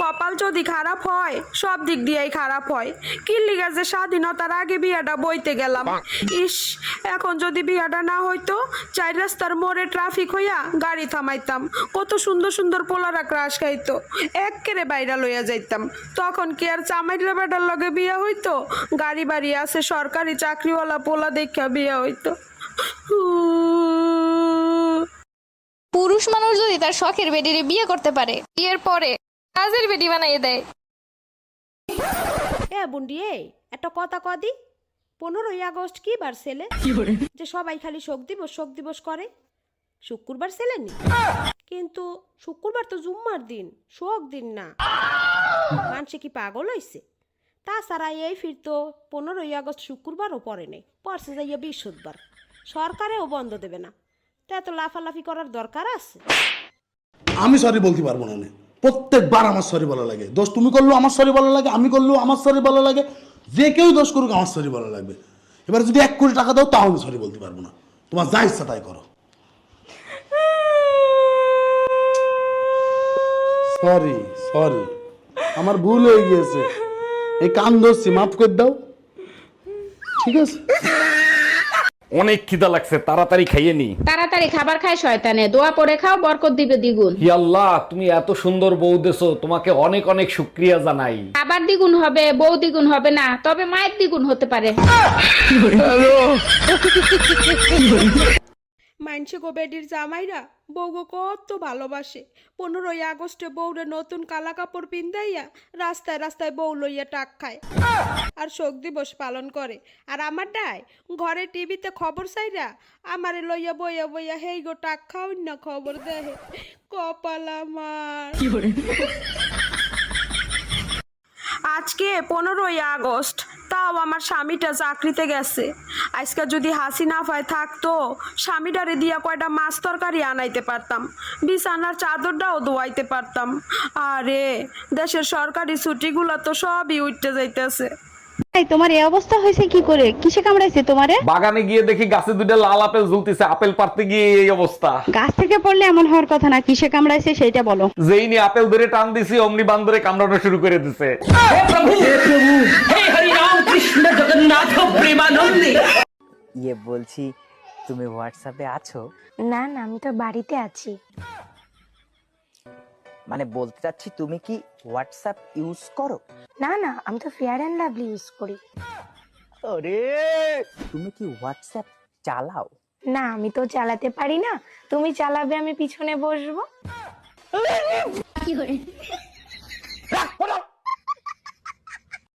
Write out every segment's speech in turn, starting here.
কপাল যদি খারাপ হয় সব দিক দিয়েই খারাপ হয়। কিল্লিগা যে স্বাধীনতার আগে বিয়াটা বইতে গেলাম। ইস, এখন যদি বিয়াটা না হইতো, চার রাস্তার মোড়ে ট্রাফিক হইয়া গাড়ি থামাইতাম, কত সুন্দর সুন্দর পোলারা ক্রাশ খাইতো, এক্কেরে বাইরা লইয়া যাইতাম। তখন কি আর চামাইরা বেটার লগে বিয়া হইতো? গাড়ি বাড়ি আছে, সরকারি চাকরিওয়ালা পোলা দেখা বিয়া হইতো। পুরুষ মানুষ যদি তার শখের বেডিরে বিয়ে করতে পারে, বিয়ের পরে কাজের বেডি বানাইয়ে দেয়। এ বুন্ডি, একটা কথা কদি, 15ই আগস্ট কি বার ছেলে যে সবাই খালি শোক দিবস করে? শুক্রবার ছেলে নি, কিন্তু শুক্রবার তো জুম্মার দিন, শোক দিন না। মানুষে কি পাগল হইছে? তাছাড়া এই ফিরতো 15ই আগস্ট শুক্রবারও পরে নেই, পরশে যাইয়া বৃহস্পতিবার, সরকারেও বন্ধ দেবে না, তো এত লাফালাফি করার দরকার আছে? আমি সরি বলতে পারবো না নে। প্রত্যেকবার আমার সরি বলা লাগে। দোষ তুমি করলো আমার সরি বলা লাগে, আমি করলেও আমার সরি বলা লাগে, যে কেউ দোষ করুক আমার সরি বলা লাগবে। এবার যদি 1 কোটি টাকা দাও তাও আমি সরি বলতে পারবো না। তোমার যা ইচ্ছা তাই করো। সরি সরি, আমার ভুল হয়ে গিয়েছে, এই কান ধরছি, মাফ করে দাও, ঠিক আছে? অনেক খিদা লাগছে, তাড়াতাড়ি খাইয়ে নি। তাড়াতাড়ি খাবার খায় শয়তানে, দোয়া পড়ে খাও, বরকত দিবে দ্বিগুণ। হি আল্লাহ, তুমি এত সুন্দর বউ দেছো, তোমাকে অনেক অনেক শুকরিয়া জানাই। খাবার দ্বিগুণ হবে, বউ দ্বিগুণ হবে না, তবে মায়ের দ্বিগুণ হতে পারে। মানসে গো বেডির জামাইরা বউগো কত ভালোবাসে। 15ই আগস্টে বউরে নতুন কালা কাপড় পিন্দাইয়া রাস্তায় রাস্তায় বউ লইয়া টাক খায় আর শোক দিবস পালন করে। আর আমার ডাই ঘরে টিভিতে খবর চাইরা আমারে লইয়া বইয়া বইয়া হেই গো টাক খাওন না খবর দেহে। কপাল আমার। আজকে 15ই আগস্ট, তাও আমার স্বামীটা চাকরিতে গেছে। আজকে যদি হাসিনা ফাই থাকতো, স্বামীটারে দিয়া কয়টা মাছ তরকারি আনাইতে পারতাম, বিছানার চাদরটাও ধোয়াইতে পারতাম। আরে দেশের সরকারি ছুটিগুলো তো সবই উঠতে যাইতেছে। তোমার এই অবস্থা হয়েছে কি করে? কিসে কামড়াইছে তোমারে? বাগানে গিয়ে দেখি গাছে 2টা লাল আপেল ঝুলতেছে, আপেল পারতে গিয়ে এই অবস্থা। গাছ থেকে পড়লে এমন হওয়ার কথা না, কিসে কামড়াইছে সেটা বলো। যেই নি আপেল ধরে টান দিছি, অমনি বান্দরে কামড়ানো শুরু করে দিছে। ইয়ে বলছি, তুমি হোয়াটসঅ্যাপে আছো? না না, আমি তো বাড়িতে আছি। মানে বলতে চাচ্ছি, তুমি কি হোয়াটসঅ্যাপ ইউজ করো? না না, আমি তো ফেয়ার অ্যান্ড লাভলি ইউজ করি। আরে, তুমি কি হোয়াটসঅ্যাপ চালাও? না, আমি তো চালাতে পারি না, তুমি চালাবে, আমি পিছনে বসবো।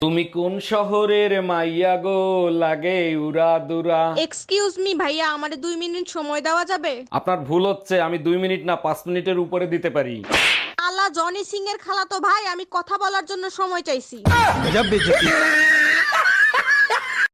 তুমি কোন শহরের মাইয়া গো, লাগে উরা দুরা? এক্সকিউজ মি ভাইয়া, আমারে 2 মিনিট সময় দেওয়া যাবে? আপনার ভুল হচ্ছে, আমি 2 মিনিট না 5 মিনিটের উপরে দিতে পারি। আলা জনি সিং এর খালা তো ভাই, আমি কথা বলার জন্য সময় চাইছি।